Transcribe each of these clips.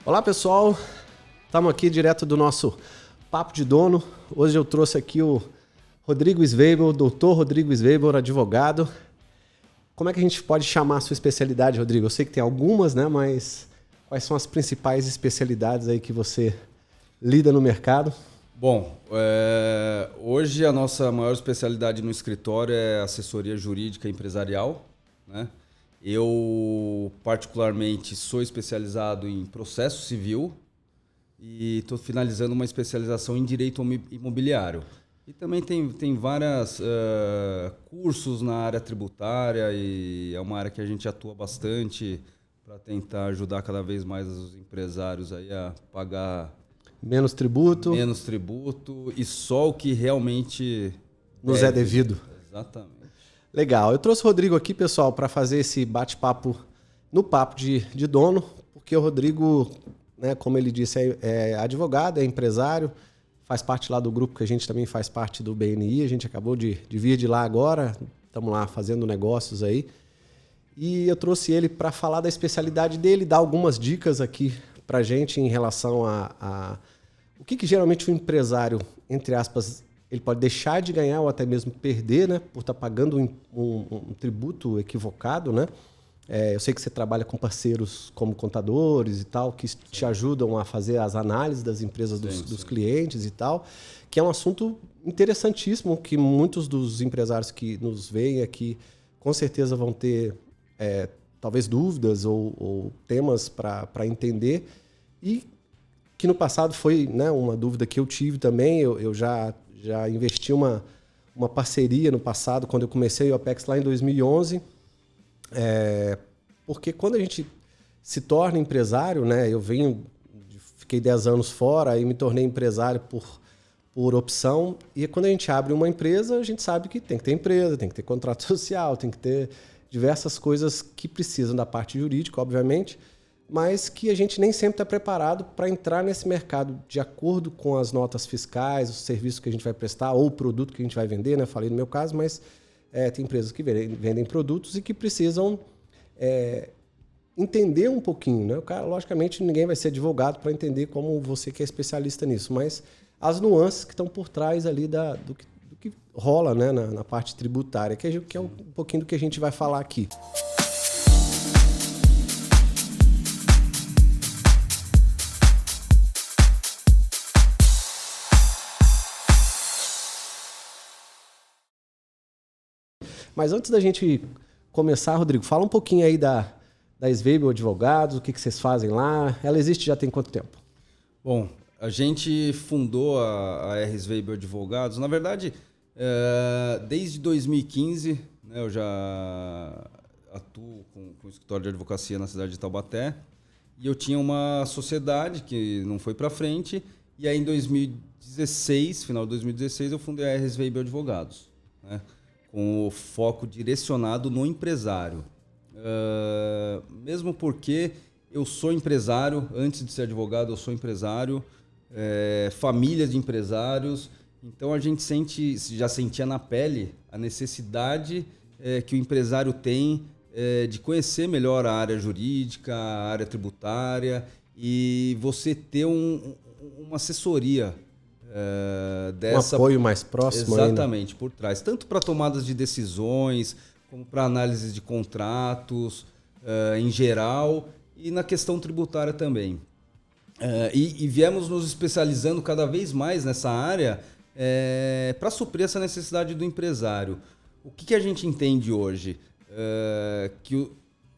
Olá pessoal, estamos aqui direto do nosso Papo de Dono. Hoje eu trouxe aqui o Rodrigo Sveibel, doutor Rodrigo Sveibel, advogado. Como é que a gente pode chamar a sua especialidade, Rodrigo? Eu sei que tem algumas, né? Mas quais são as principais especialidades aí que você lida no mercado? Bom, hoje a nossa maior especialidade no escritório é assessoria jurídica empresarial, né? Eu, particularmente, sou especializado em processo civil e estou finalizando uma especialização em direito imobiliário. E também tem vários cursos na área tributária e é uma área que a gente atua bastante para tentar ajudar cada vez mais os empresários aí a pagar menos tributo e só o que realmente nos é devido. Exatamente. Legal. Eu trouxe o Rodrigo aqui, pessoal, para fazer esse bate-papo no Papo de Dono, porque o Rodrigo, né, como ele disse, é advogado, é empresário, faz parte lá do grupo que a gente também faz parte do BNI, a gente acabou de vir de lá agora, estamos lá fazendo negócios aí. E eu trouxe ele para falar da especialidade dele, dar algumas dicas aqui para a gente em relação a o que geralmente o empresário, entre aspas, ele pode deixar de ganhar ou até mesmo perder, né, por estar pagando um tributo equivocado, né? Eu sei que você trabalha com parceiros como contadores e tal, que te ajudam a fazer as análises das empresas dos clientes e tal, que é um assunto interessantíssimo, que muitos dos empresários que nos veem aqui com certeza vão ter talvez dúvidas ou temas para entender, e que no passado foi, né, uma dúvida que eu tive também. Eu já investi uma parceria no passado, quando eu comecei o Apex lá em 2011, porque quando a gente se torna empresário, né, fiquei 10 anos fora, aí me tornei empresário por opção, e quando a gente abre uma empresa, a gente sabe que tem que ter empresa, tem que ter contrato social, tem que ter diversas coisas que precisam da parte jurídica, obviamente, mas que a gente nem sempre está preparado para entrar nesse mercado de acordo com as notas fiscais, os serviços que a gente vai prestar ou o produto que a gente vai vender, né? Falei no meu caso, mas tem empresas que vendem produtos e que precisam entender um pouquinho, né? O cara, logicamente, ninguém vai ser advogado para entender como você que é especialista nisso, mas as nuances que estão por trás ali do que rola, né, na parte tributária, que é um pouquinho do que a gente vai falar aqui. Mas antes da gente começar, Rodrigo, fala um pouquinho aí da Sveibel Advogados, o que vocês fazem lá. Ela existe já tem quanto tempo? Bom, a gente fundou a R. Sveibel Advogados, na verdade, desde 2015, né, eu já atuo com o escritório de advocacia na cidade de Taubaté, e eu tinha uma sociedade que não foi para frente, e aí em 2016, final de 2016, eu fundei a R. Sveibel Advogados, né, com o foco direcionado no empresário. Mesmo porque eu sou empresário, antes de ser advogado eu sou empresário, família de empresários, então a gente já sentia na pele a necessidade que o empresário tem de conhecer melhor a área jurídica, a área tributária, e você ter uma assessoria um apoio mais próximo. Exatamente, por trás. Tanto para tomadas de decisões, como para análise de contratos em geral, e na questão tributária também. E viemos nos especializando cada vez mais nessa área para suprir essa necessidade do empresário. O que a gente entende hoje? Que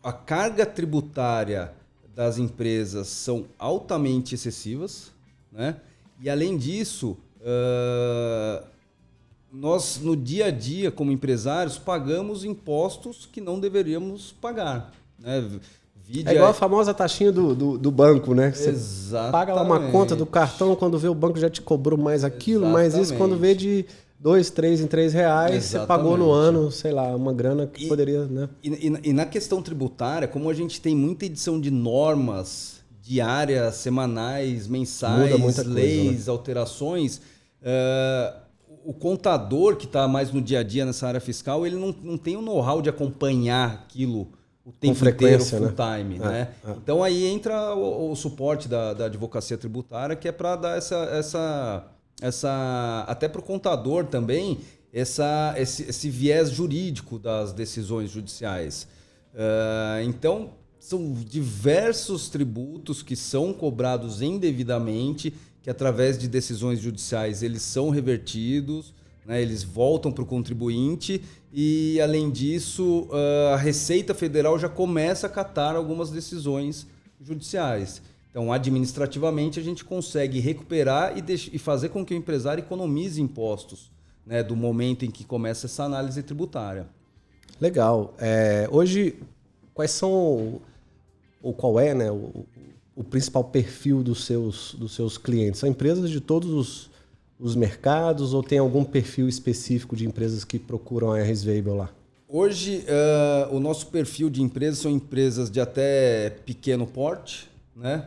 a carga tributária das empresas são altamente excessivas, né? E além disso, nós no dia a dia, como empresários, pagamos impostos que não deveríamos pagar, né? É igual a famosa taxinha do banco, né? Você Exatamente. paga lá uma conta do cartão, quando vê o banco já te cobrou mais aquilo, Exatamente. Mas isso quando vê de 2, 3 em 3 reais, Exatamente. Você pagou no ano, sei lá, uma grana que poderia, né? E na questão tributária, como a gente tem muita edição de normas diárias, semanais, mensais, leis, coisa, né? Alterações, o contador que está mais no dia a dia nessa área fiscal, ele não tem o know-how de acompanhar aquilo o tempo inteiro full time, né? É. Então aí entra o suporte da advocacia tributária, que é para dar essa até para o contador também, esse viés jurídico das decisões judiciais. Então, são diversos tributos que são cobrados indevidamente, que através de decisões judiciais eles são revertidos, né, eles voltam para o contribuinte e, além disso, a Receita Federal já começa a acatar algumas decisões judiciais. Então, administrativamente, a gente consegue recuperar e fazer com que o empresário economize impostos, né, do momento em que começa essa análise tributária. Legal. Hoje, quais são, ou qual é, né, o principal perfil dos seus clientes? São empresas de todos os mercados ou tem algum perfil específico de empresas que procuram a RSVable lá? Hoje, o nosso perfil de empresas são empresas de até pequeno porte, né?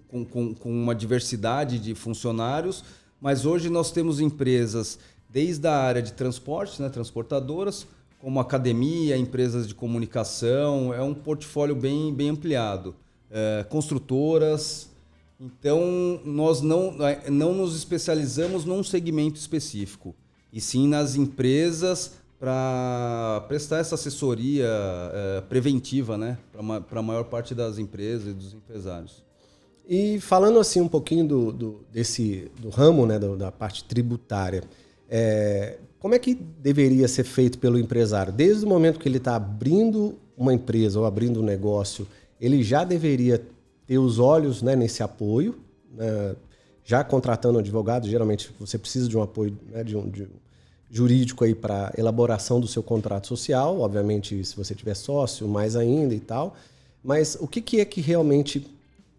Com uma diversidade de funcionários, mas hoje nós temos empresas desde a área de transporte, né, transportadoras, como academia, empresas de comunicação, é um portfólio bem ampliado. Construtoras. Então, nós não nos especializamos num segmento específico, e sim nas empresas para prestar essa assessoria preventiva, né, para a maior parte das empresas e dos empresários. E falando assim um pouquinho do ramo, né, da parte tributária, como é que deveria ser feito pelo empresário? Desde o momento que ele está abrindo uma empresa ou abrindo um negócio, ele já deveria ter os olhos, né, nesse apoio, né, já contratando um advogado. Geralmente você precisa de um apoio, né, de um jurídico aí para elaboração do seu contrato social, obviamente se você tiver sócio, mais ainda e tal. Mas o que é que realmente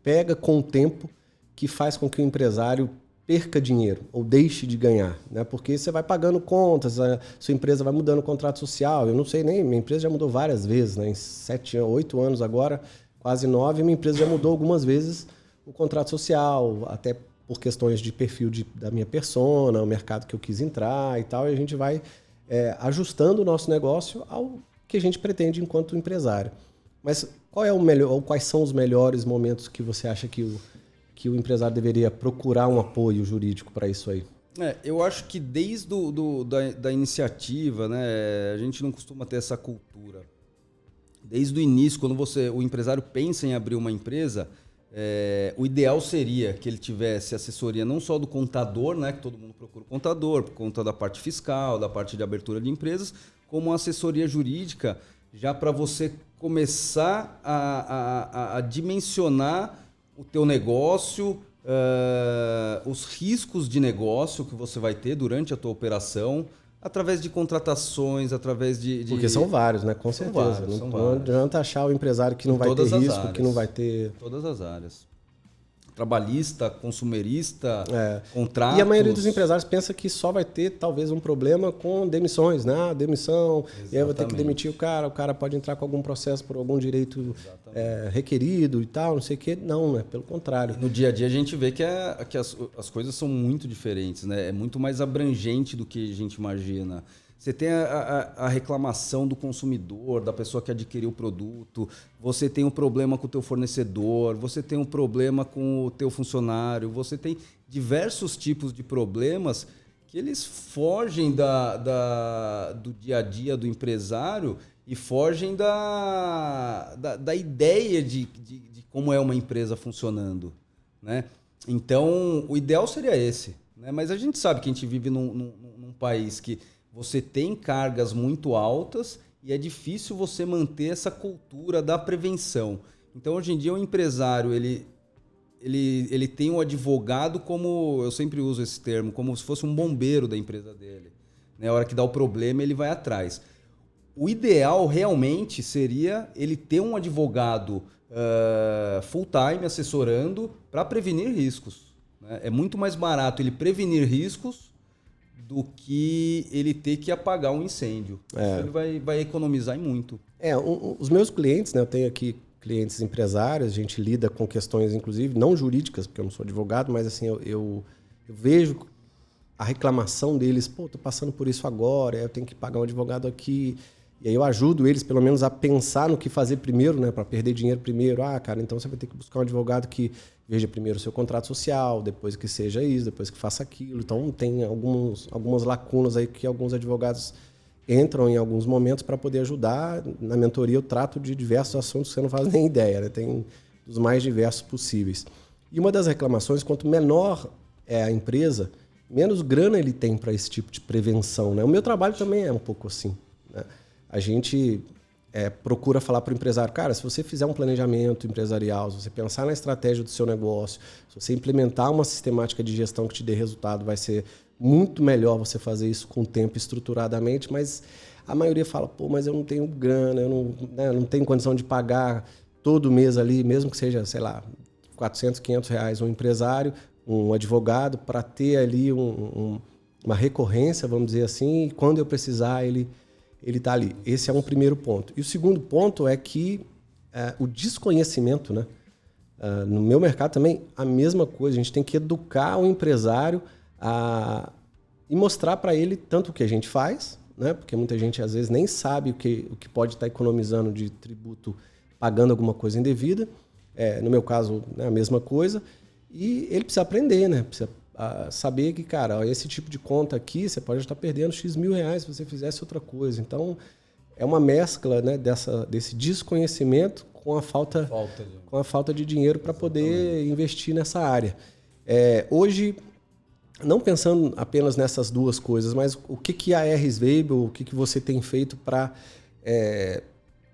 pega com o tempo que faz com que o empresário perca dinheiro ou deixe de ganhar, né? Porque você vai pagando contas, a sua empresa vai mudando o contrato social. Eu não sei nem, minha empresa já mudou várias vezes, né? Em 8 anos agora, quase 9, minha empresa já mudou algumas vezes o contrato social, até por questões de perfil da minha persona, o mercado que eu quis entrar e tal, e a gente vai ajustando o nosso negócio ao que a gente pretende enquanto empresário. Mas qual é o melhor, ou quais são os melhores momentos que você acha que o empresário deveria procurar um apoio jurídico para isso aí? Eu acho que desde da iniciativa, né, a gente não costuma ter essa cultura. Desde o início, quando o empresário pensa em abrir uma empresa, o ideal seria que ele tivesse assessoria não só do contador, né, que todo mundo procura o contador, por conta da parte fiscal, da parte de abertura de empresas, como uma assessoria jurídica, já para você começar a dimensionar o teu negócio, os riscos de negócio que você vai ter durante a tua operação, através de contratações, através de... Porque são vários, né? Com certeza. Não adianta achar o empresário que não vai ter risco, que não vai ter... Todas as áreas. Trabalhista, consumerista, contratos... E a maioria dos empresários pensa que só vai ter, talvez, um problema com demissões, né? Demissão, exatamente. E aí vai ter que demitir o cara pode entrar com algum processo por algum direito requerido e tal, não sei o quê. Não, né? Pelo contrário. No dia a dia a gente vê que as coisas são muito diferentes, né? É muito mais abrangente do que a gente imagina. Você tem a reclamação do consumidor, da pessoa que adquiriu o produto, você tem um problema com o teu fornecedor, você tem um problema com o teu funcionário, você tem diversos tipos de problemas que eles fogem do dia a dia do empresário e fogem da ideia de como é uma empresa funcionando, né? Então, o ideal seria esse, né? Mas a gente sabe que a gente vive num país que você tem cargas muito altas e é difícil você manter essa cultura da prevenção. Então, hoje em dia, o empresário ele tem um advogado, como eu sempre uso esse termo, como se fosse um bombeiro da empresa dele. Na hora que dá o problema, ele vai atrás. O ideal, realmente, seria ele ter um advogado full-time assessorando para prevenir riscos, né? É muito mais barato ele prevenir riscos do que ele ter que apagar um incêndio. Ele vai economizar em muito. Os meus clientes, né, eu tenho aqui clientes empresários, a gente lida com questões, inclusive, não jurídicas, porque eu não sou advogado, mas assim, eu vejo a reclamação deles, tô passando por isso agora, eu tenho que pagar um advogado aqui. E aí eu ajudo eles, pelo menos, a pensar no que fazer primeiro, né? Para perder dinheiro primeiro. Cara, então você vai ter que buscar um advogado que veja primeiro o seu contrato social, depois que seja isso, depois que faça aquilo. Então tem algumas lacunas aí que alguns advogados entram em alguns momentos para poder ajudar. Na mentoria eu trato de diversos assuntos que você não faz nem ideia, né? Tem dos mais diversos possíveis. E uma das reclamações, quanto menor é a empresa, menos grana ele tem para esse tipo de prevenção, né? O meu trabalho também é um pouco assim, né? A gente procura falar para o empresário, cara, se você fizer um planejamento empresarial, se você pensar na estratégia do seu negócio, se você implementar uma sistemática de gestão que te dê resultado, vai ser muito melhor você fazer isso com o tempo, estruturadamente, mas a maioria fala, mas eu não tenho grana, eu não tenho condição de pagar todo mês ali, mesmo que seja, sei lá, 400, 500 reais um empresário, um advogado, para ter ali uma recorrência, vamos dizer assim, e quando eu precisar ele está ali. Esse é um primeiro ponto. E o segundo ponto é que o desconhecimento, né? No meu mercado também, a mesma coisa. A gente tem que educar o empresário e mostrar para ele tanto o que a gente faz, né? Porque muita gente às vezes nem sabe o que pode estar economizando de tributo pagando alguma coisa indevida. No meu caso, né, a mesma coisa. E ele precisa aprender, né? Precisa saber que, cara, esse tipo de conta aqui, você pode estar perdendo X mil reais se você fizesse outra coisa. Então, é uma mescla, né, desse desconhecimento com a falta de dinheiro para poder investir nessa área. Hoje, não pensando apenas nessas duas coisas, mas o que a RSVable, o que você tem feito para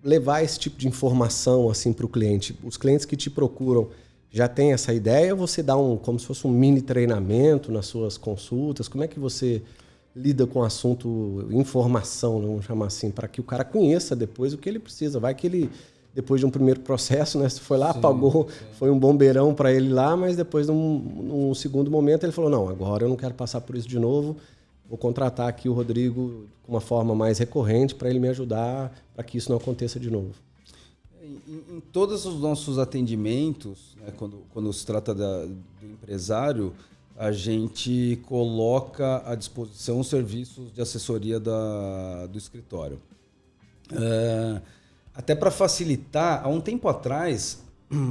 levar esse tipo de informação assim, para o cliente? Os clientes que te procuram já tem essa ideia ou você dá como se fosse um mini treinamento nas suas consultas? Como é que você lida com o assunto informação, vamos chamar assim, para que o cara conheça depois o que ele precisa? Vai que ele, depois de um primeiro processo, né, foi lá, pagou, foi um bombeirão para ele lá, mas depois, num segundo momento, ele falou, não, agora eu não quero passar por isso de novo, vou contratar aqui o Rodrigo com uma forma mais recorrente para ele me ajudar, para que isso não aconteça de novo. Em todos os nossos atendimentos, né, quando se trata do empresário, a gente coloca à disposição os serviços de assessoria do escritório. Até para facilitar, há um tempo atrás,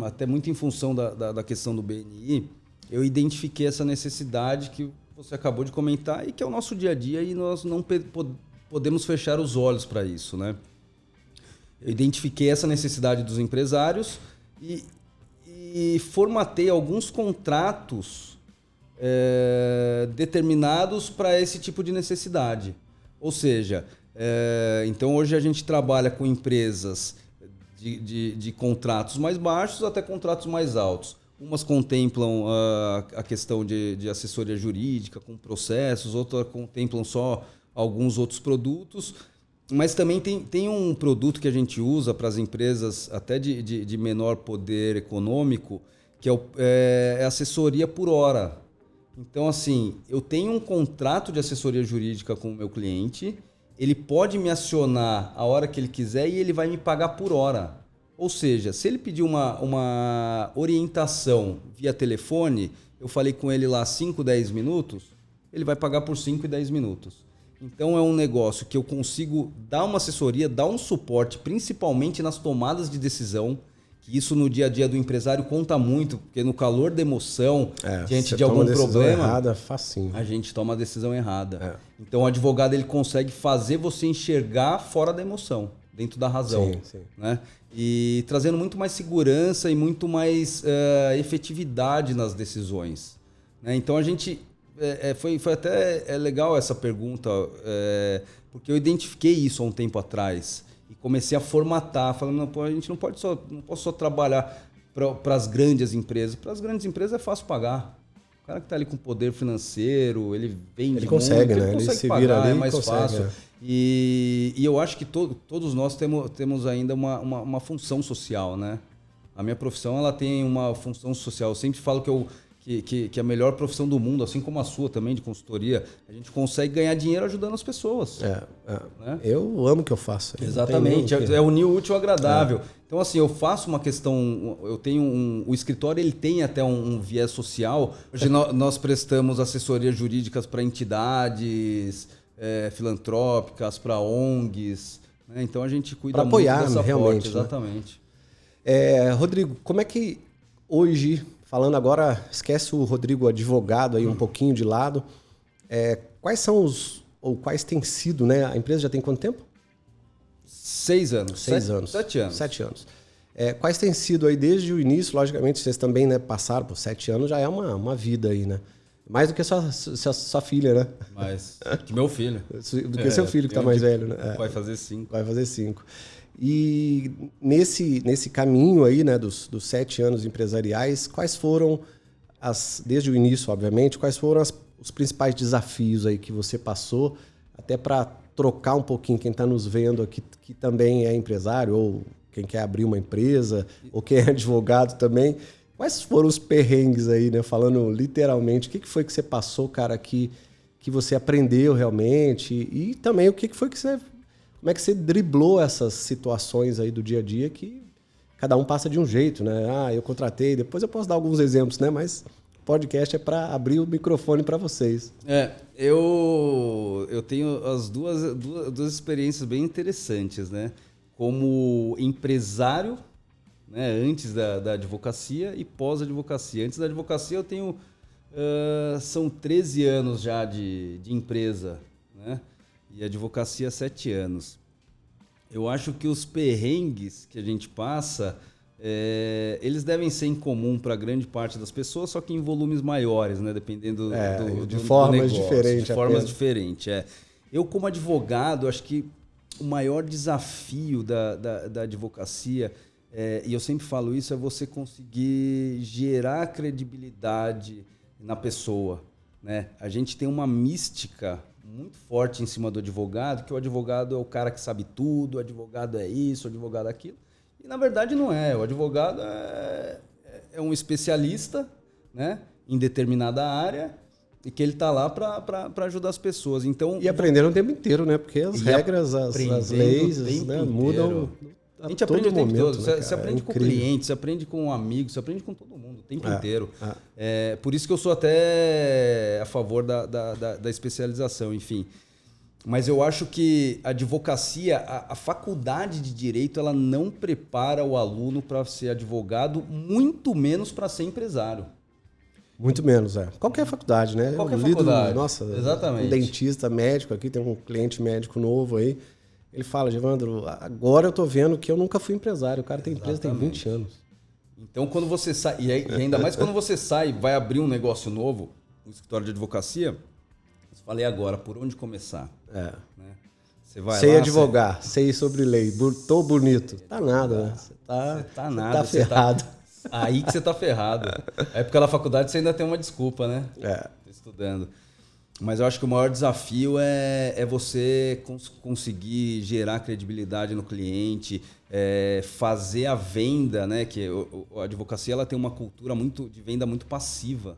até muito em função da questão do BNI, eu identifiquei essa necessidade que você acabou de comentar e que é o nosso dia a dia e nós não podemos fechar os olhos para isso, né? Eu identifiquei essa necessidade dos empresários e formatei alguns contratos determinados para esse tipo de necessidade. Ou seja, então hoje a gente trabalha com empresas de contratos mais baixos até contratos mais altos. Umas contemplam a questão de assessoria jurídica com processos, outras contemplam só alguns outros produtos. Mas também tem um produto que a gente usa para as empresas até de menor poder econômico, que é assessoria por hora. Então, assim, eu tenho um contrato de assessoria jurídica com o meu cliente, ele pode me acionar a hora que ele quiser e ele vai me pagar por hora. Ou seja, se ele pedir uma orientação via telefone, eu falei com ele lá 5, 10 minutos, ele vai pagar por 5 e 10 minutos. Então é um negócio que eu consigo dar uma assessoria, dar um suporte, principalmente nas tomadas de decisão, que isso no dia a dia do empresário conta muito, porque no calor da emoção, diante de algum problema, errada, facinho. a gente toma a decisão errada. Então o advogado ele consegue fazer você enxergar fora da emoção, dentro da razão. Sim. Né? E trazendo muito mais segurança e muito mais efetividade nas decisões. Né? Então a gente... Foi até legal essa pergunta, porque eu identifiquei isso há um tempo atrás e comecei a formatar, falando, a gente não posso só trabalhar para as grandes empresas. Para as grandes empresas é fácil pagar. O cara que está ali com poder financeiro, ele vende ele consegue, muito, né? ele consegue se pagar, vira ali, é mais consegue, fácil. E eu acho que todos nós temos ainda uma função social, né? A minha profissão ela tem uma função social. Eu sempre falo que a melhor profissão do mundo, assim como a sua também, de consultoria, a gente consegue ganhar dinheiro ajudando as pessoas. Né? Eu amo o que eu faço. Exatamente, é unir o útil ao agradável. Então, assim, eu faço uma questão, eu tenho o escritório ele tem até um viés social. Hoje nós prestamos assessorias jurídicas para entidades filantrópicas, para ONGs, né? Então a gente cuida pra muito apoiar, dessa realmente, parte, né? exatamente. Rodrigo, como é que hoje, falando agora, esquece o Rodrigo advogado aí um pouquinho de lado, quais são ou quais têm sido, né? A empresa já tem quanto tempo? 6 anos. 6 anos. 7 anos. 7 anos. Quais têm sido aí desde o início? Logicamente, vocês também, né, passaram por 7 anos, já é uma vida aí, né? Mais do que sua filha, né? Mais que meu filho. Do que seu filho que tá mais velho, né? Vai fazer 5. Vai fazer 5. E nesse caminho aí, né, dos 7 anos empresariais, quais foram, desde o início, obviamente, quais foram os principais desafios aí que você passou, até para trocar um pouquinho quem está nos vendo aqui, que também é empresário, ou quem quer abrir uma empresa, ou quem é advogado também. Quais foram os perrengues aí, né? Falando literalmente, o que foi que você passou, cara, que você aprendeu realmente? E também o que foi que você... Como é que você driblou essas situações aí do dia a dia que cada um passa de um jeito, né? Eu contratei, depois eu posso dar alguns exemplos, né? Mas o podcast é para abrir o microfone para vocês. Eu tenho as duas experiências bem interessantes, né? Como empresário, né? Antes da advocacia e pós-advocacia. Antes da advocacia eu tenho... são 13 anos já de empresa, né? E advocacia 7 anos. Eu acho que os perrengues que a gente passa, eles devem ser em comum para grande parte das pessoas, só que em volumes maiores, né? Dependendo de formas negócio, diferentes. De formas diferentes, Eu, como advogado, acho que o maior desafio da advocacia, e eu sempre falo isso, é você conseguir gerar credibilidade na pessoa, né? A gente tem uma mística muito forte em cima do advogado, que o advogado é o cara que sabe tudo, o advogado é isso, o advogado é aquilo. E na verdade não é. O advogado é um especialista, né, em determinada área e que ele está lá para ajudar as pessoas. Então, e aprendendo o tempo inteiro, né? Porque as regras, as leis, né, mudam. A gente aprende o tempo todo. Né, você aprende com o cliente, você aprende com um amigo, você aprende com todo mundo o tempo inteiro. Por isso que eu sou até a favor da especialização, enfim. Mas eu acho que a advocacia, a faculdade de direito, ela não prepara o aluno para ser advogado, muito menos para ser empresário. Muito menos, Qualquer faculdade, né? Qualquer faculdade. Nossa, exatamente. Um dentista, médico aqui, tem um cliente médico novo aí. Ele fala, Evandro, agora eu tô vendo que eu nunca fui empresário. O cara tem empresa tem 20 anos. Então, quando você sai, e ainda mais quando você sai e vai abrir um negócio novo, um escritório de advocacia, eu falei agora, por onde começar? Né? Você vai sei lá, advogar, sei sobre lei, tô bonito. Tá nada, né? Você tá ferrado. Aí que você tá ferrado. É porque na faculdade você ainda tem uma desculpa, né? Tô estudando. Mas eu acho que o maior desafio é você conseguir gerar credibilidade no cliente, fazer a venda, né? Que a advocacia ela tem uma cultura de venda muito passiva,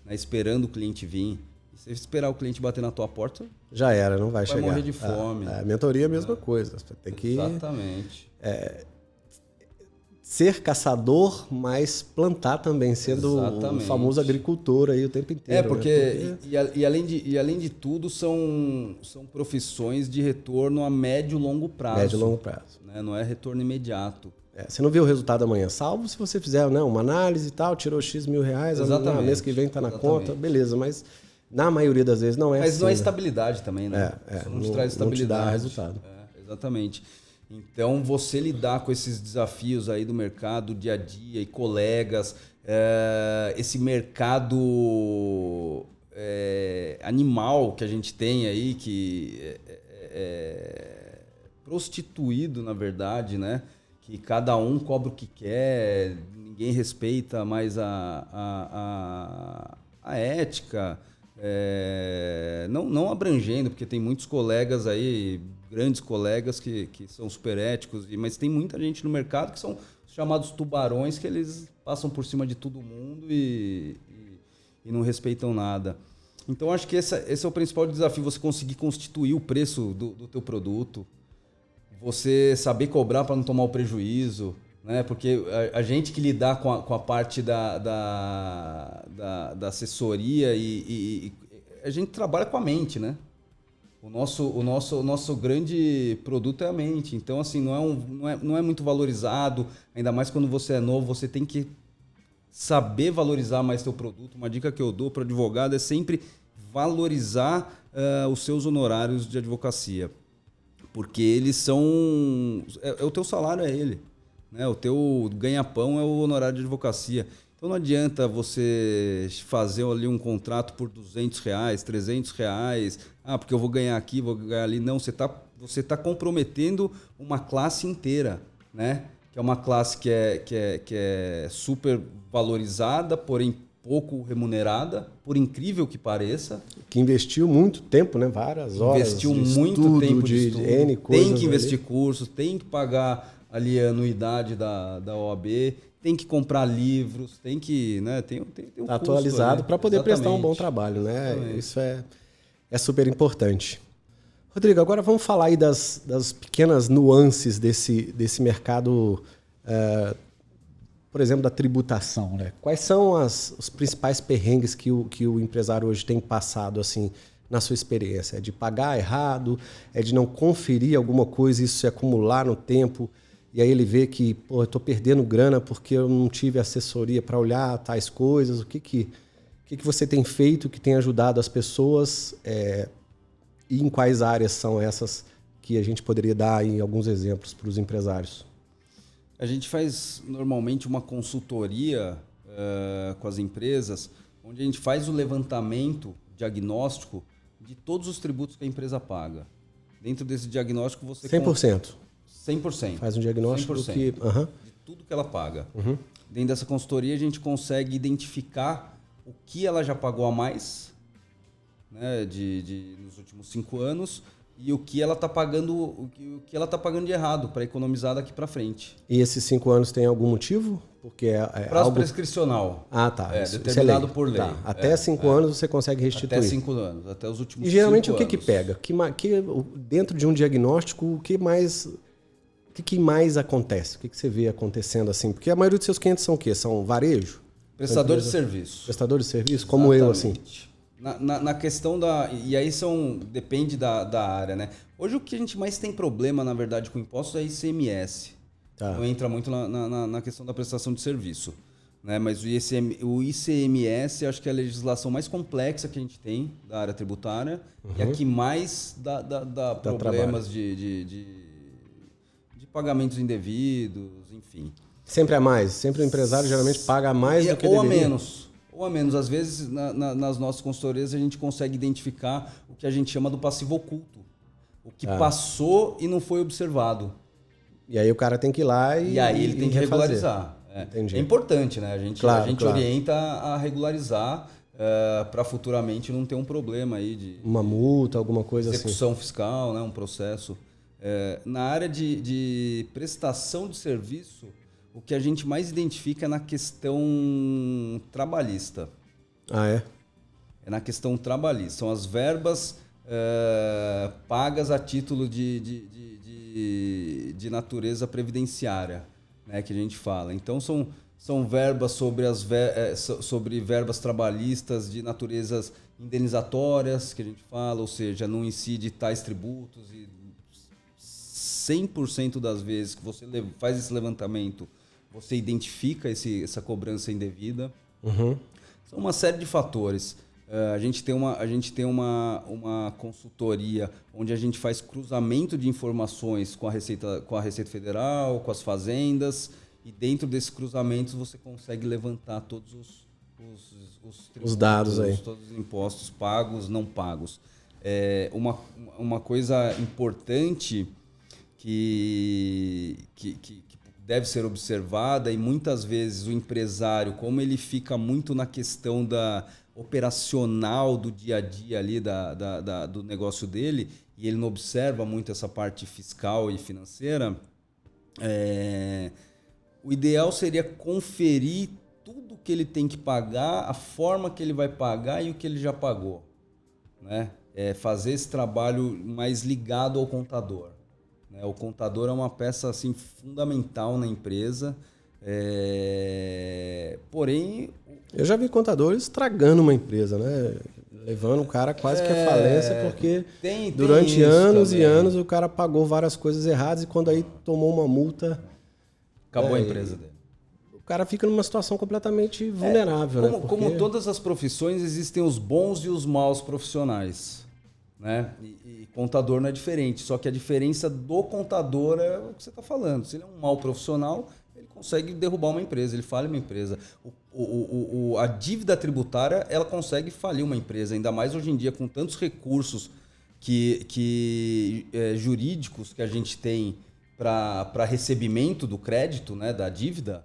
né? Esperando o cliente vir. E se esperar o cliente bater na tua porta, já era, não vai chegar. Vai morrer de fome. A mentoria é a mesma coisa. Você tem que exatamente. Ser caçador, mas plantar também, sendo o famoso agricultor aí o tempo inteiro. Porque... E além de tudo, são profissões de retorno a médio e longo prazo. Médio e longo prazo. Né? Não é retorno imediato. Você não vê o resultado amanhã, salvo se você fizer, né, uma análise e tal, tirou X mil reais, mês que vem está na conta, beleza, mas na maioria das vezes não é assim. Mas não é estabilidade também, né? Isso não te traz estabilidade. Não te dá resultado. Exatamente. Então, você lidar com esses desafios aí do mercado, dia a dia, e colegas, esse mercado animal que a gente tem aí, que é prostituído, na verdade, né? Que cada um cobra o que quer, ninguém respeita mais a ética, não abrangendo, porque tem muitos colegas aí, grandes colegas que são super éticos, mas tem muita gente no mercado que são chamados tubarões, que eles passam por cima de todo mundo e não respeitam nada. Então, acho que esse é o principal desafio, você conseguir constituir o preço do teu produto, você saber cobrar para não tomar o prejuízo, né? Porque a gente que lidar com a parte da assessoria e a gente trabalha com a mente, né? O nosso grande produto é a mente. Então, assim, não é muito valorizado. Ainda mais quando você é novo, você tem que saber valorizar mais seu produto. Uma dica que eu dou para o advogado é sempre valorizar os seus honorários de advocacia. Porque eles são... o teu salário é ele. Né? O teu ganha-pão é o honorário de advocacia. Então não adianta você fazer ali um contrato por R$200, R$300. Porque eu vou ganhar aqui, vou ganhar ali. Não, você tá comprometendo uma classe inteira, né? Que é uma classe que é super valorizada, porém pouco remunerada, por incrível que pareça. Que investiu muito tempo, né? Várias horas. Investiu de muito estudo, tempo de estudo. N coisas Tem que investir ali. cursos, tem que pagar ali a anuidade da OAB, tem que comprar livros, tem que, né, tem um Tá atualizado para poder prestar um bom Exatamente. trabalho, né? Exatamente. Isso é super importante. Rodrigo, agora vamos falar aí das pequenas nuances desse mercado, por exemplo, da tributação, né? Quais são os principais perrengues que o empresário hoje tem passado, assim, na sua experiência? É de pagar errado? É de não conferir alguma coisa e isso se acumular no tempo? E aí ele vê que, pô, eu estou perdendo grana porque eu não tive assessoria para olhar tais coisas. O que você tem feito que tem ajudado as pessoas e em quais áreas são essas que a gente poderia dar aí alguns exemplos para os empresários? A gente faz normalmente uma consultoria com as empresas, onde a gente faz o levantamento diagnóstico de todos os tributos que a empresa paga. Dentro desse diagnóstico você... 100%. 100%. Faz um diagnóstico 100%, do que... de tudo que ela paga. Dentro dessa consultoria a gente consegue identificar o que ela já pagou a mais, né, nos últimos 5 anos e o que ela está pagando, o que ela tá pagando de errado para economizar daqui para frente. E esses 5 anos tem algum motivo? Porque Prazo algo... prescricional. Ah, tá. Determinado lei. por lei. Tá. Até 5 anos você consegue restituir. Até 5 anos, até os últimos 5 anos. E geralmente o que pega? Dentro de um diagnóstico, o que mais acontece? O que você vê acontecendo assim? Porque a maioria dos seus clientes são o quê? São varejo? Prestadores de serviço. Prestadores de serviço? Como eu, assim. Na questão da... E aí depende da área, né? Hoje o que a gente mais tem problema, na verdade, com impostos é ICMS. Tá. Não entra muito na questão da prestação de serviço. Né? Mas o ICMS, acho que é a legislação mais complexa que a gente tem da área tributária e a que mais dá problemas de pagamentos indevidos, enfim. Sempre a mais. Sempre o empresário geralmente paga mais do que ou deveria. Ou a menos. Às vezes, nas nossas consultorias, a gente consegue identificar o que a gente chama do passivo oculto. O que passou e não foi observado. E aí o cara tem que ir lá e aí ele tem que refazer. regularizar. Entendi. É importante, né? A gente Claro. orienta a regularizar para futuramente não ter um problema aí de uma multa, alguma coisa execução fiscal, né? Um processo. Na área de prestação de serviço, o que a gente mais identifica é na questão trabalhista. Ah, é? É na questão trabalhista. São as verbas pagas a título de natureza previdenciária, né, que a gente fala. Então, são verbas sobre verbas trabalhistas de naturezas indenizatórias, que a gente fala, ou seja, não incide tais tributos e 100% das vezes que você faz esse levantamento, você identifica essa cobrança indevida. São uma série de fatores. A gente tem uma consultoria onde a gente faz cruzamento de informações com a Receita Federal, com as fazendas, e dentro desses cruzamentos você consegue levantar todos os dados aí. todos os impostos pagos, não pagos. Uma coisa importante que deve ser observada, e muitas vezes o empresário, como ele fica muito na questão da operacional do dia a dia ali do negócio dele, e ele não observa muito essa parte fiscal e financeira, o ideal seria conferir tudo que ele tem que pagar, a forma que ele vai pagar e o que ele já pagou, né? Fazer esse trabalho mais ligado ao contador. O contador é uma peça assim, fundamental na empresa, porém... Eu já vi contadores estragando uma empresa, né? Levando o cara quase que à falência, porque tem durante anos também. e anos o cara pagou várias coisas erradas e quando aí tomou uma multa... Acabou a empresa dele. O cara fica numa situação completamente vulnerável, né? Como todas as profissões, existem os bons e os maus profissionais, né? E contador não é diferente, só que a diferença do contador é o que você está falando. Se ele é um mau profissional, ele consegue derrubar uma empresa, ele falha uma empresa. A dívida tributária, ela consegue falir uma empresa, ainda mais hoje em dia com tantos recursos jurídicos que a gente tem para recebimento do crédito, né, da dívida,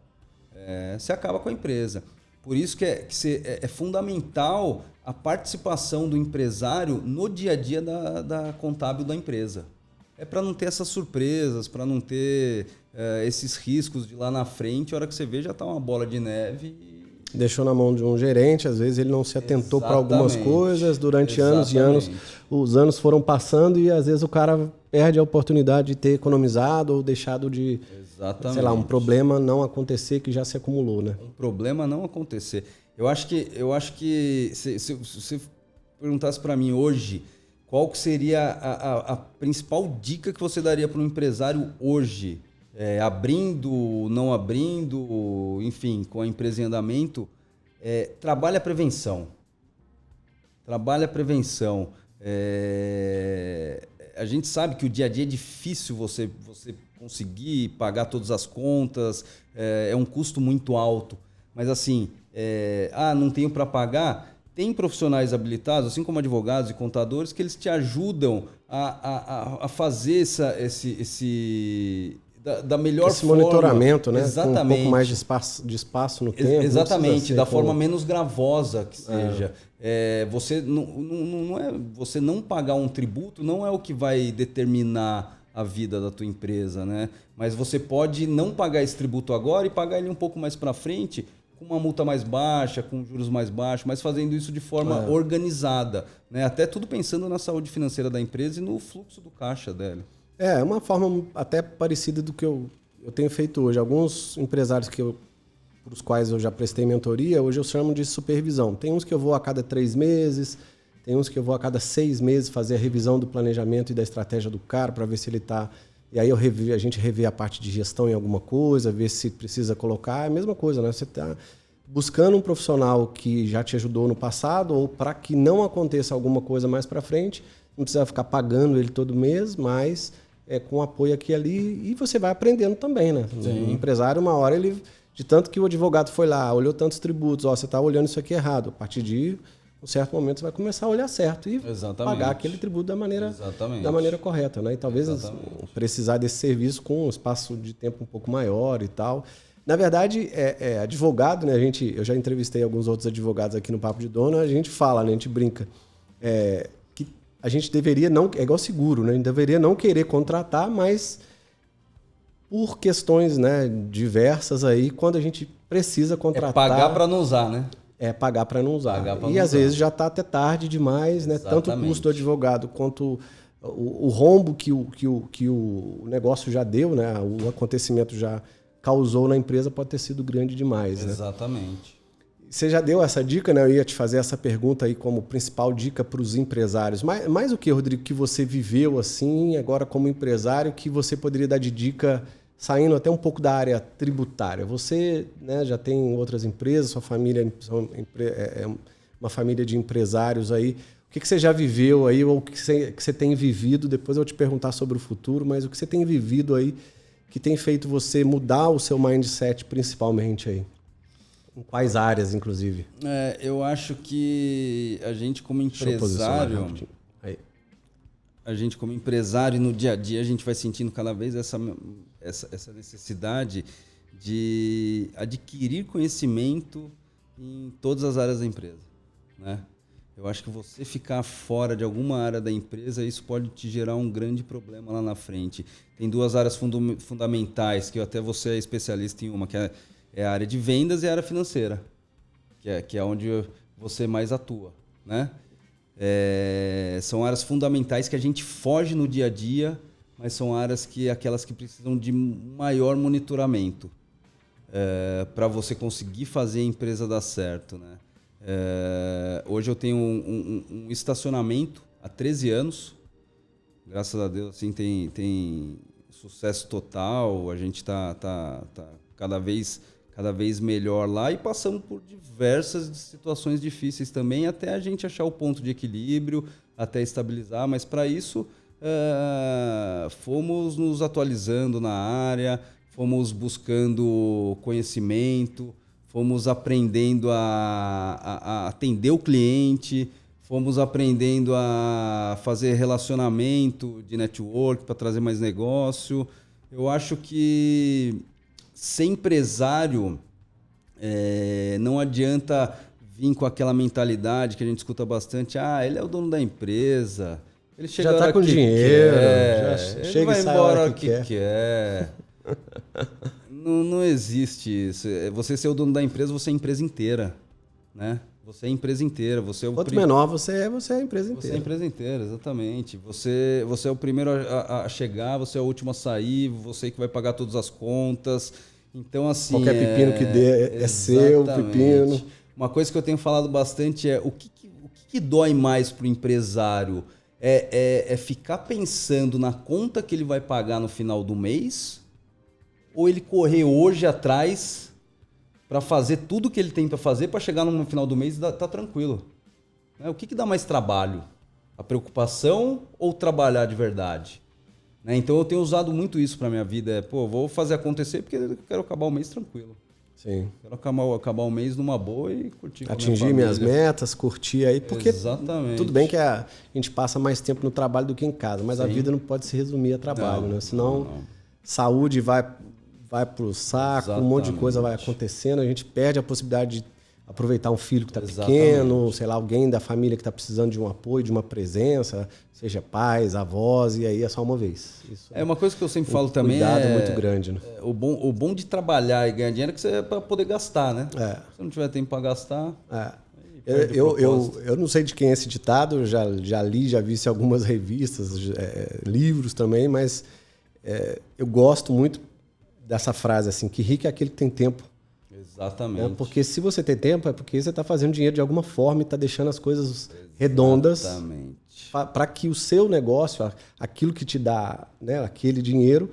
você acaba com a empresa. Por isso que é fundamental a participação do empresário no dia a dia da contábil da empresa. É para não ter essas surpresas, para não ter esses riscos de lá na frente, a hora que você vê já está uma bola de neve. Deixou na mão de um gerente, às vezes ele não se atentou para algumas coisas durante anos e anos. Os anos foram passando e às vezes o cara perde a oportunidade de ter economizado ou deixado de, sei lá, um problema não acontecer que já se acumulou, né? Um problema não acontecer. Eu acho que se você perguntasse para mim hoje, qual que seria a principal dica que você daria para um empresário hoje? Abrindo, não abrindo, enfim, com a empresa em andamento, trabalha a prevenção. Trabalha a prevenção. A gente sabe que o dia a dia é difícil você conseguir pagar todas as contas, é um custo muito alto. Mas assim, não tenho para pagar. Tem profissionais habilitados, assim como advogados e contadores, que eles te ajudam a fazer da melhor esse forma. monitoramento, né? Exatamente. Com um pouco mais de espaço no tempo. Exatamente, da forma menos gravosa que seja. Você não pagar um tributo não é o que vai determinar a vida da tua empresa, né? Mas você pode não pagar esse tributo agora e pagar ele um pouco mais para frente, com uma multa mais baixa, com juros mais baixos, mas fazendo isso de forma organizada, né? Até tudo pensando na saúde financeira da empresa e no fluxo do caixa dela. É uma forma até parecida do que eu tenho feito hoje. Alguns empresários para os quais eu já prestei mentoria, hoje eu chamo de supervisão. Tem uns que eu vou a cada 3 meses, tem uns que eu vou a cada 6 meses fazer a revisão do planejamento e da estratégia do cara para ver se ele está... E aí a gente revê a parte de gestão em alguma coisa, ver se precisa colocar. É a mesma coisa, né? Você está buscando um profissional que já te ajudou no passado ou para que não aconteça alguma coisa mais para frente, não precisa ficar pagando ele todo mês, mas... com apoio aqui e ali, e você vai aprendendo também, né? Sim. O empresário, uma hora, de tanto que o advogado foi lá, olhou tantos tributos, você está olhando isso aqui errado. A partir de um certo momento, você vai começar a olhar certo e pagar aquele tributo da maneira correta, né? E talvez precisar desse serviço com um espaço de tempo um pouco maior e tal. Na verdade, advogado, né? Eu já entrevistei alguns outros advogados aqui no Papo de Dono, a gente fala, né? A gente brinca. A gente deveria não... É igual seguro, né? A gente deveria não querer contratar, mas por questões, né, diversas aí, quando a gente precisa contratar... pagar para não usar, né? Pagar para não usar. Às vezes já está até tarde demais, né? Tanto o custo do advogado quanto o rombo que o negócio já deu, né? O acontecimento já causou na empresa pode ter sido grande demais, né? Exatamente. Você já deu essa dica, né? Eu ia te fazer essa pergunta aí como principal dica para os empresários. Mais o que, Rodrigo, que você viveu assim, agora como empresário, que você poderia dar de dica, saindo até um pouco da área tributária? Você, né, já tem outras empresas, sua família é uma família de empresários aí. O que você já viveu aí, ou o que você tem vivido? Depois eu vou te perguntar sobre o futuro, mas o que você tem vivido aí que tem feito você mudar o seu mindset principalmente aí? Em quais áreas, inclusive? Eu acho que a gente como empresário... A gente como empresário, no dia a dia, a gente vai sentindo cada vez essa necessidade de adquirir conhecimento em todas as áreas da empresa, né? Eu acho que você ficar fora de alguma área da empresa, isso pode te gerar um grande problema lá na frente. Tem 2 áreas fundamentais, que até você é especialista em uma, que é a área de vendas e a área financeira, que é onde você mais atua, né? São áreas fundamentais que a gente foge no dia a dia, mas são áreas aquelas que precisam de maior monitoramento para você conseguir fazer a empresa dar certo, né? Hoje eu tenho um estacionamento há 13 anos. Graças a Deus, assim, tem sucesso total. A gente tá cada vez melhor lá e passamos por diversas situações difíceis também, até a gente achar o ponto de equilíbrio, até estabilizar. Mas para isso, fomos nos atualizando na área, fomos buscando conhecimento, fomos aprendendo a atender o cliente, fomos aprendendo a fazer relacionamento de network para trazer mais negócio. Eu acho que ser empresário não adianta vir com aquela mentalidade que a gente escuta bastante. Ele é o dono da empresa, ele chega já está com dinheiro, já ele vai embora a hora que quer. Não existe isso. Você ser o dono da empresa, você é a empresa inteira, né? Você é a empresa inteira. Quanto menor você é a empresa inteira. Você é a empresa inteira, exatamente. Você é o primeiro a chegar, você é o último a sair, você que vai pagar todas as contas. Então, assim... Qualquer pepino que dê é seu, pepino. Uma coisa que eu tenho falado bastante é o que dói mais para o empresário é ficar pensando na conta que ele vai pagar no final do mês ou ele correr hoje atrás para fazer tudo que ele tem para fazer para chegar no final do mês e tá tranquilo. O que dá mais trabalho? A preocupação ou trabalhar de verdade? Então eu tenho usado muito isso para minha vida. Vou fazer acontecer porque eu quero acabar o mês tranquilo. Sim. Quero acabar o mês numa boa e curtir com a minha atingir família. Minhas metas, curtir aí, porque exatamente. Tudo bem que a gente passa mais tempo no trabalho do que em casa, mas Sim. A vida não pode se resumir a trabalho, né? Senão saúde vai pro saco, exatamente. Um monte de coisa vai acontecendo, a gente perde a possibilidade de aproveitar um filho que está pequeno, sei lá, alguém da família que está precisando de um apoio, de uma presença, seja pais, avós, e aí é só uma vez. Isso uma coisa que eu sempre falo também cuidado muito grande, né? O bom de trabalhar e ganhar dinheiro é que você é para poder gastar, né? Se não tiver tempo para gastar... Eu não sei de quem é esse ditado, já li, já vi algumas revistas, livros também, mas eu gosto muito dessa frase, assim, que rico é aquele que tem tempo. Exatamente. Porque se você tem tempo, é porque você está fazendo dinheiro de alguma forma e está deixando as coisas redondas para que o seu negócio, aquilo que te dá, né, aquele dinheiro,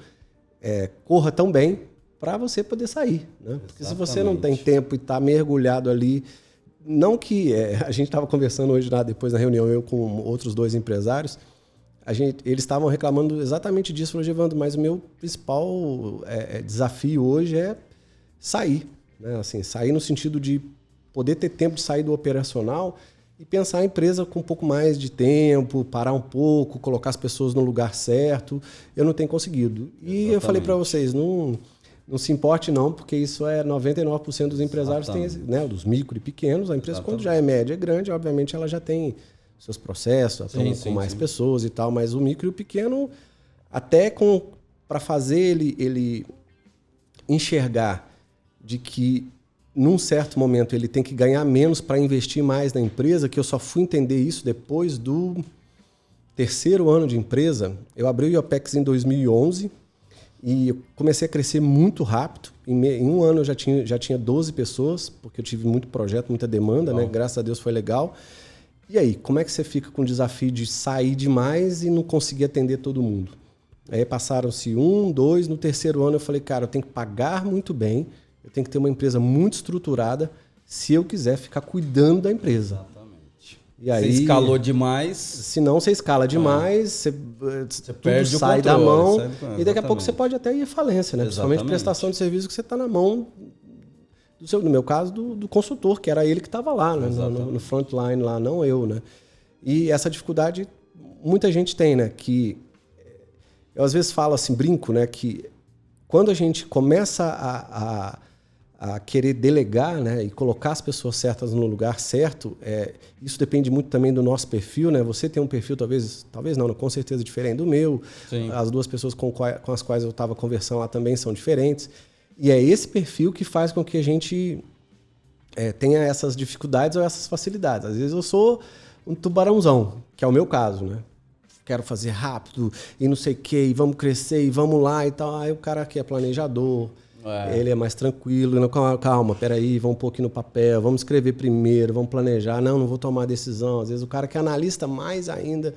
corra tão bem para você poder sair. Né? Porque se você não tem tempo e está mergulhado ali... Não que... a gente estava conversando hoje, depois na reunião, eu com outros 2 empresários, eles estavam reclamando exatamente disso. Falei, Evandro, mas o meu principal desafio hoje é sair. Né? Assim, sair no sentido de poder ter tempo de sair do operacional e pensar a empresa com um pouco mais de tempo, parar um pouco, colocar as pessoas no lugar certo. Eu não tenho conseguido. E exatamente. Eu falei para vocês, não se importe não, porque isso 99% dos empresários têm, né, dos micro e pequenos. A empresa, exatamente. Quando já é média e grande, obviamente ela já tem seus processos, com mais pessoas e tal, mas o micro e o pequeno, até para fazer ele enxergar de que num certo momento ele tem que ganhar menos para investir mais na empresa, que eu só fui entender isso depois do 3º ano de empresa. Eu abri o IOPEX em 2011 e eu comecei a crescer muito rápido. Em um ano eu já tinha 12 pessoas, porque eu tive muito projeto, muita demanda, né? Graças a Deus foi legal. E aí, como é que você fica com o desafio de sair demais e não conseguir atender todo mundo? Aí passaram-se 1, 2, no 3º ano eu falei, cara, eu tenho que pagar muito bem, eu tenho que ter uma empresa muito estruturada se eu quiser ficar cuidando da empresa. Exatamente. E aí, você escalou demais. Se não, você escala demais, você perde sai o controle, da mão e daqui exatamente. A pouco você pode até ir à falência, né? Principalmente prestação de serviço que você está na mão, no meu caso, do consultor, que era ele que estava lá, né? no frontline, lá, não eu. Né? E essa dificuldade muita gente tem, né? Que eu às vezes falo assim, brinco, né? Que quando a gente começa a querer delegar, né, e colocar as pessoas certas no lugar certo, isso depende muito também do nosso perfil, né? Você tem um perfil talvez não, com certeza diferente do meu. Sim. As 2 pessoas com as quais eu estava conversando lá também são diferentes. E é esse perfil que faz com que a gente tenha essas dificuldades ou essas facilidades. Às vezes eu sou um tubarãozão, que é o meu caso, né? Quero fazer rápido e não sei o quê, e vamos crescer, e vamos lá e tal. Aí o cara que é planejador, Ele é mais tranquilo. Não, calma, peraí, vamos pôr aqui no papel, vamos escrever primeiro, vamos planejar. Não vou tomar decisão. Às vezes o cara que é analista mais ainda,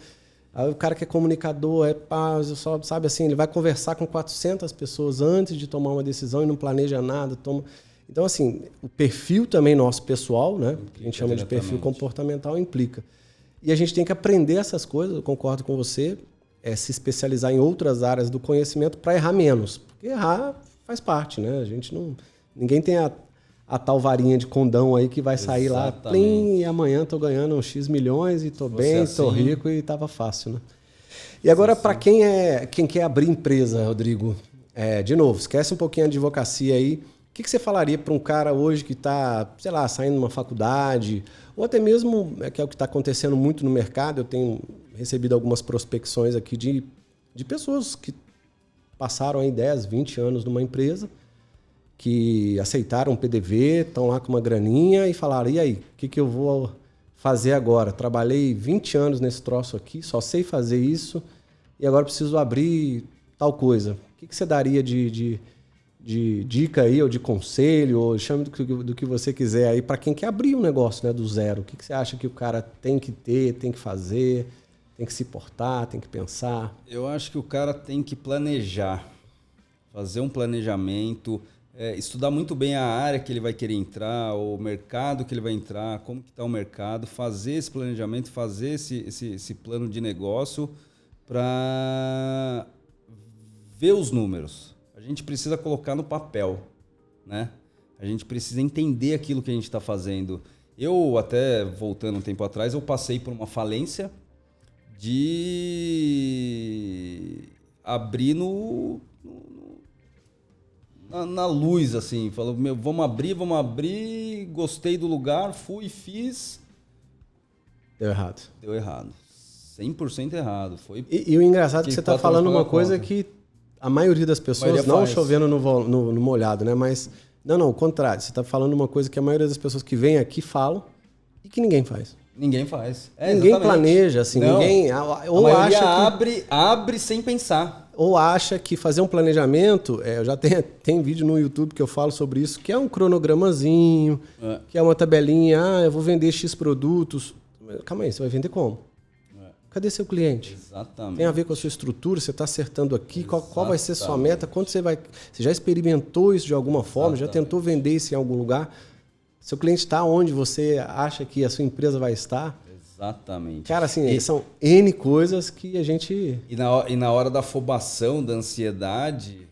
aí o cara que é comunicador, só, sabe assim, ele vai conversar com 400 pessoas antes de tomar uma decisão e não planeja nada. Então, assim, o perfil também nosso pessoal, né, que a gente chama de perfil comportamental, implica. E a gente tem que aprender essas coisas, eu concordo com você, se especializar em outras áreas do conhecimento para errar menos. Porque errar faz parte, né? A gente não... Ninguém tem a tal varinha de condão aí que vai sair lá, plim, e amanhã tô ganhando uns X milhões e tô bem, tô rico e tava fácil, né? E agora, para quem quer abrir empresa, Rodrigo, de novo, esquece um pouquinho a advocacia aí. O que você falaria para um cara hoje que está, sei lá, saindo de uma faculdade, ou até mesmo, que é o que está acontecendo muito no mercado, eu tenho recebido algumas prospecções aqui de pessoas que passaram aí 10, 20 anos numa empresa, que aceitaram um PDV, estão lá com uma graninha e falaram, e aí, o que eu vou fazer agora? Trabalhei 20 anos nesse troço aqui, só sei fazer isso, e agora preciso abrir tal coisa. O que você daria de dica aí, ou de conselho, ou chame do que você quiser aí, para quem quer abrir um negócio, né, do zero? O que você acha que o cara tem que ter, tem que fazer, tem que se portar, tem que pensar? Eu acho que o cara tem que planejar, fazer um planejamento, estudar muito bem a área que ele vai querer entrar, o mercado que ele vai entrar, como que está o mercado, fazer esse planejamento, fazer esse plano de negócio para ver os números. A gente precisa colocar no papel, né? A gente precisa entender aquilo que a gente está fazendo. Eu, até voltando um tempo atrás, eu passei por uma falência de abrir na luz, assim. Falou, vamos abrir, gostei do lugar, fui, fiz. Deu errado. Deu errado. 100% errado. E o engraçado é que você está falando uma coisa que a maioria das pessoas, não chovendo no molhado, né? Mas, não, o contrário. Você está falando uma coisa que a maioria das pessoas que vêm aqui falam e que ninguém faz. Ninguém faz. Ninguém exatamente. Planeja, assim, não. Ninguém... Ou acha que abre sem pensar. Ou acha que fazer um planejamento... eu já tenho vídeo no YouTube que eu falo sobre isso, que é um cronogramazinho, que é uma tabelinha, eu vou vender X produtos. Calma aí, você vai vender como? Cadê seu cliente? Exatamente. Tem a ver com a sua estrutura, você está acertando aqui, qual vai ser a sua meta, quanto você vai... Você já experimentou isso de alguma forma, já tentou vender isso em algum lugar? Seu cliente está onde você acha que a sua empresa vai estar? Exatamente. Cara, assim, são N coisas que a gente... E na hora da afobação, da ansiedade,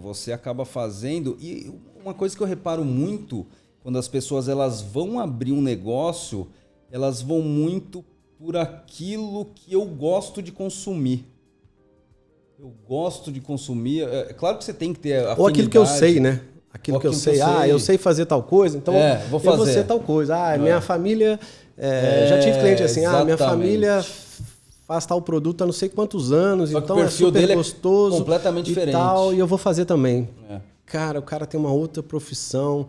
você acaba fazendo... E uma coisa que eu reparo muito, quando as pessoas elas vão abrir um negócio, elas vão muito por aquilo que eu gosto de consumir. Eu gosto de consumir... É claro que você tem que ter afinidade. Ou aquilo que eu sei, né? Aquilo que eu sei. Eu sei fazer tal coisa, então vou fazer. Eu vou ser tal coisa. Minha família... já tive cliente assim, minha família faz tal produto há não sei quantos anos, só então o perfil super dele gostoso. Completamente diferente. Tal, e eu vou fazer também. Cara, o cara tem uma outra profissão,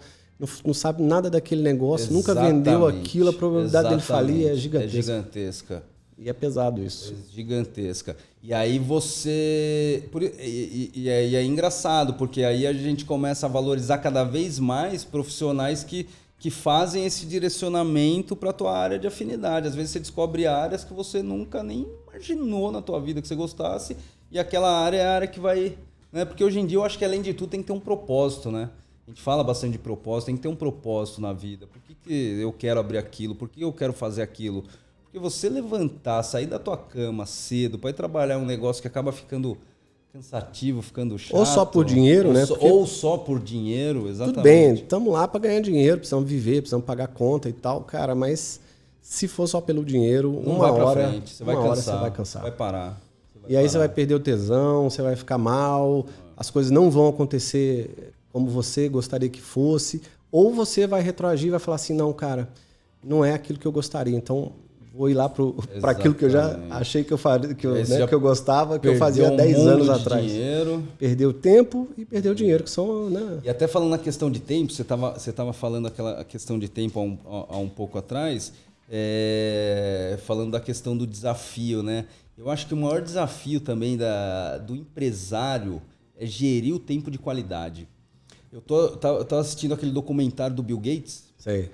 não sabe nada daquele negócio, nunca vendeu aquilo, a probabilidade dele falir é gigantesca. É gigantesca. E é pesado isso. É gigantesca. E aí você... E é engraçado, porque aí a gente começa a valorizar cada vez mais profissionais que fazem esse direcionamento para a tua área de afinidade. Às vezes você descobre áreas que você nunca nem imaginou na tua vida que você gostasse, e aquela área é a área que vai... Né? Porque hoje em dia eu acho que além de tudo tem que ter um propósito, né? A gente fala bastante de propósito, tem que ter um propósito na vida. Por que eu quero abrir aquilo? Por que eu quero fazer aquilo? Porque você levantar, sair da tua cama cedo para ir trabalhar um negócio que acaba ficando cansativo, ficando chato. Ou só por dinheiro, né? Ou só por dinheiro, exatamente. Tudo bem, estamos lá para ganhar dinheiro, precisamos viver, precisamos pagar conta e tal, cara, mas se for só pelo dinheiro, uma hora você vai cansar. Vai parar. E aí você vai perder o tesão, você vai ficar mal, as coisas não vão acontecer como você gostaria que fosse, ou você vai retroagir e vai falar assim, não, cara, não é aquilo que eu gostaria, então vou ir lá para aquilo que eu já achei que eu faria, que eu gostava, que eu fazia 10 anos atrás. Dinheiro. Perdeu tempo e perdeu dinheiro, que são... Né? E até falando na questão de tempo, você tava falando aquela questão de tempo há um pouco atrás, falando da questão do desafio, né? Eu acho que o maior desafio também do empresário é gerir o tempo de qualidade. Eu tô assistindo aquele documentário do Bill Gates. Sei.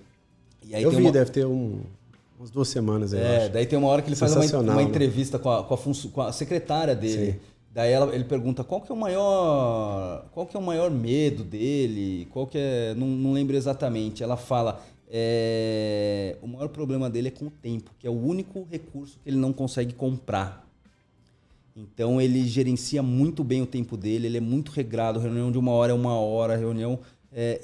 E aí eu vi, deve ter umas 2 semanas aí, eu acho. Daí tem uma hora que ele faz uma entrevista com a secretária dele. Sim. Daí ele pergunta qual que é o maior medo dele, não lembro exatamente. Ela fala, o maior problema dele é com o tempo, que é o único recurso que ele não consegue comprar. Então ele gerencia muito bem o tempo dele, ele é muito regrado, reunião de 1 hora é 1 hora, reunião...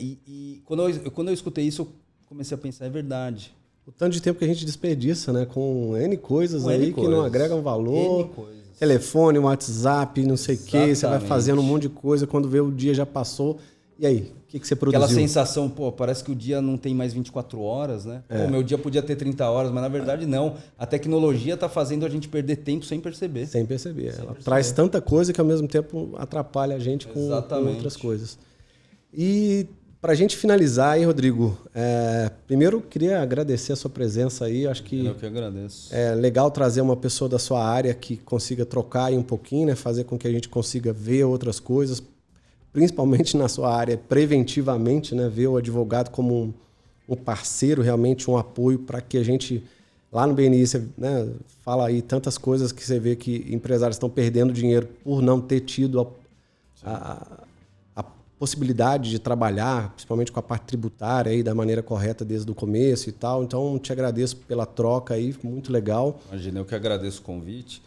E quando eu escutei isso, eu comecei a pensar, é verdade. O tanto de tempo que a gente desperdiça, né? Com N coisas que não agregam valor. N coisas. Telefone, WhatsApp, não sei o quê. Você vai fazendo um monte de coisa, quando vê o dia já passou. E aí, o que você produziu? Aquela sensação, parece que o dia não tem mais 24 horas, né? Meu dia podia ter 30 horas, mas na verdade não. A tecnologia está fazendo a gente perder tempo sem perceber. Sem perceber. Ela traz tanta coisa que ao mesmo tempo atrapalha a gente com outras coisas. E para a gente finalizar aí, Rodrigo, primeiro eu queria agradecer a sua presença aí. Acho que eu que agradeço. É legal trazer uma pessoa da sua área que consiga trocar aí um pouquinho, né? Fazer com que a gente consiga ver outras coisas, principalmente na sua área, preventivamente, né? Ver o advogado como um parceiro, realmente um apoio para que a gente, lá no BNI, você, né, fala aí tantas coisas que você vê que empresários estão perdendo dinheiro por não ter tido a possibilidade de trabalhar, principalmente com a parte tributária aí, da maneira correta desde o começo e tal. Então, te agradeço pela troca aí, muito legal. Imagina, eu que agradeço o convite.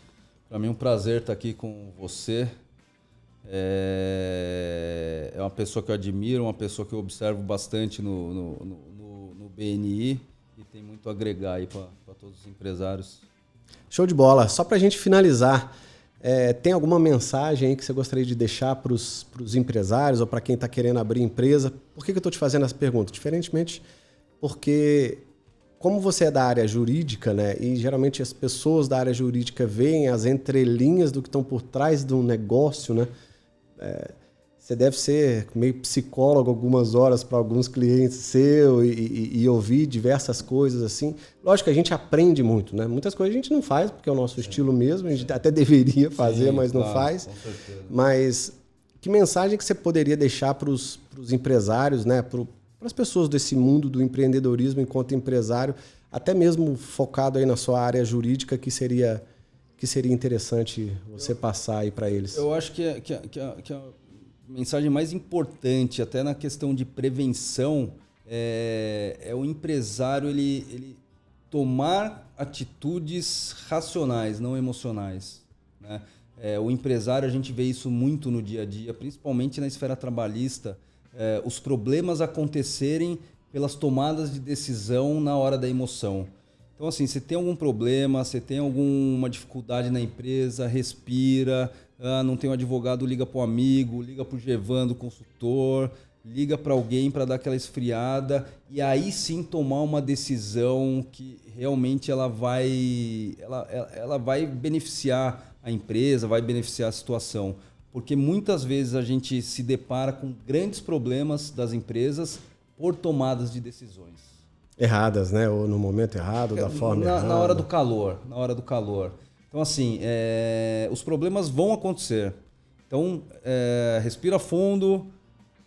Para mim é um prazer estar aqui com você. É uma pessoa que eu admiro, uma pessoa que eu observo bastante no BNI e tem muito a agregar aí para todos os empresários. Show de bola. Só para a gente finalizar, tem alguma mensagem aí que você gostaria de deixar para os empresários ou para quem está querendo abrir empresa? Por que eu estou te fazendo essa pergunta? Diferentemente, porque como você é da área jurídica, né, e geralmente as pessoas da área jurídica veem as entrelinhas do que estão por trás de um negócio, né? Você deve ser meio psicólogo algumas horas para alguns clientes seus e ouvir diversas coisas assim. Lógico que a gente aprende muito, né? Muitas coisas a gente não faz, porque é o nosso estilo mesmo, a gente até deveria fazer, mas não faz. Com certeza. Mas que mensagem que você poderia deixar para os empresários, né? Para as pessoas desse mundo do empreendedorismo enquanto empresário, até mesmo focado aí na sua área jurídica, que seria interessante você passar aí para eles? Eu acho que a mensagem mais importante, até na questão de prevenção, é o empresário ele tomar atitudes racionais, não emocionais, né? O empresário, a gente vê isso muito no dia a dia, principalmente na esfera trabalhista, os problemas acontecerem pelas tomadas de decisão na hora da emoção. Então, assim, você tem algum problema, você tem alguma dificuldade na empresa, respira, não tem um advogado, liga para o amigo, liga para o Gevando, consultor, liga para alguém para dar aquela esfriada e aí sim tomar uma decisão que realmente ela vai beneficiar a empresa, vai beneficiar a situação. Porque muitas vezes a gente se depara com grandes problemas das empresas por tomadas de decisões. Erradas, né? Ou no momento errado, da forma errada. Na hora do calor. Então, assim, os problemas vão acontecer. Então, respira fundo,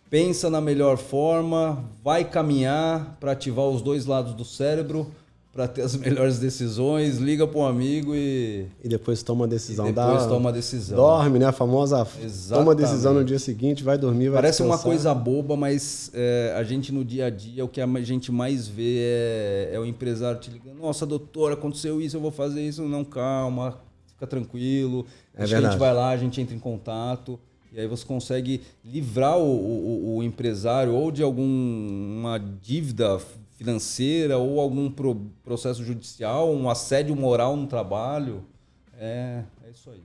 pensa na melhor forma, vai caminhar para ativar os 2 lados do cérebro, para ter as melhores decisões, liga para um amigo e depois toma a decisão. Toma a decisão. Dorme, né? A famosa Exatamente. Toma a decisão no dia seguinte, vai dormir, vai Parece descansar. uma coisa boba, mas a gente no dia a dia, o que a gente mais vê é o empresário te ligando. Nossa, doutor, aconteceu isso, eu vou fazer isso. Não, calma, fica tranquilo. A gente vai lá, a gente entra em contato. E aí você consegue livrar o empresário ou de alguma dívida financeira ou algum processo judicial, um assédio moral no trabalho. É isso aí.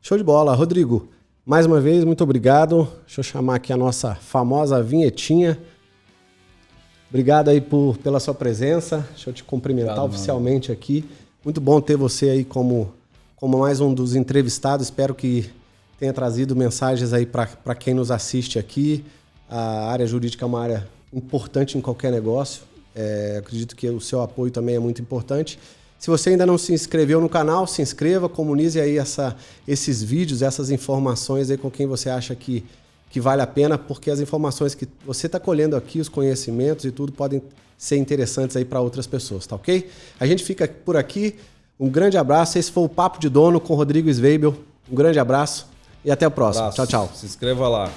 Show de bola. Rodrigo, mais uma vez, muito obrigado. Deixa eu chamar aqui a nossa famosa vinhetinha. Obrigado aí pela sua presença. Deixa eu te cumprimentar oficialmente aqui. Muito bom ter você aí como mais um dos entrevistados. Espero que tenha trazido mensagens aí para quem nos assiste aqui. A área jurídica é uma área importante em qualquer negócio. Acredito que o seu apoio também é muito importante. Se você ainda não se inscreveu no canal, se inscreva, comunize aí esses vídeos, essas informações aí com quem você acha que vale a pena, porque as informações que você está colhendo aqui, os conhecimentos e tudo, podem ser interessantes aí para outras pessoas, tá ok? A gente fica por aqui. Um grande abraço. Esse foi o Papo de Dono com Rodrigo Sveibel. Um grande abraço e até o próximo. Tchau, tchau. Se inscreva lá.